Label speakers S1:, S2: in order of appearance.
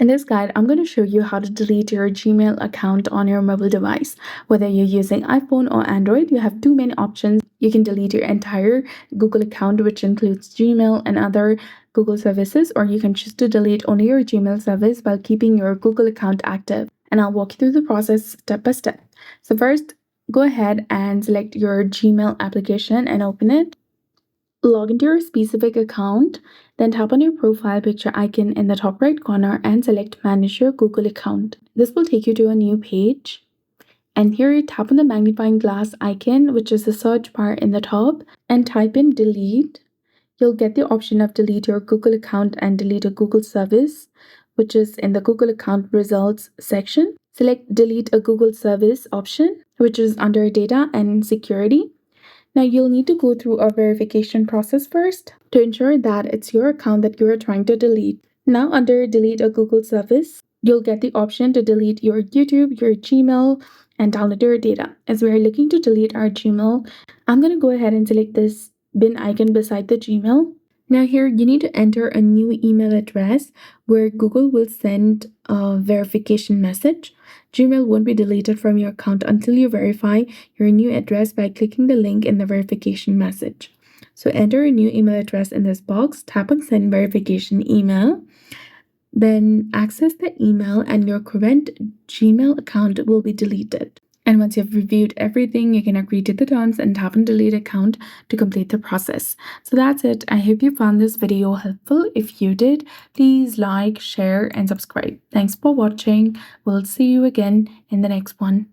S1: In this guide, I'm going to show you how to delete your Gmail account on your mobile device. Whether you're using iPhone or Android, you have two main options. You can delete your entire Google account, which includes Gmail and other Google services, or you can choose to delete only your Gmail service while keeping your Google account active. And I'll walk you through the process step by step. So first, go ahead and select your Gmail application and open it. Log into your specific account, then tap on your profile picture icon in the top right corner and select Manage your Google account. This will take you to a new page. And here you tap on the magnifying glass icon, which is the search bar in the top, and type in delete. You'll get the option of delete your Google account and delete a Google service, which is in the Google account results section. Select delete a Google service option, which is under data and security. Now you'll need to go through a verification process first to ensure that it's your account that you are trying to delete. Now under delete a Google service, you'll get the option to delete your YouTube, your Gmail, and download your data. As we're looking to delete our Gmail, I'm going to go ahead and select this bin icon beside the Gmail. Now here you need to enter a new email address where Google will send a verification message. Gmail won't be deleted from your account until you verify your new address by clicking the link in the verification message. So enter a new email address in this box, tap on send verification email, then access the email and your current Gmail account will be deleted. And once you've reviewed everything, you can agree to the terms and tap on delete account to complete the process. So that's it. I hope you found this video helpful. If you did, please like, share, and subscribe. Thanks for watching. We'll see you again in the next one.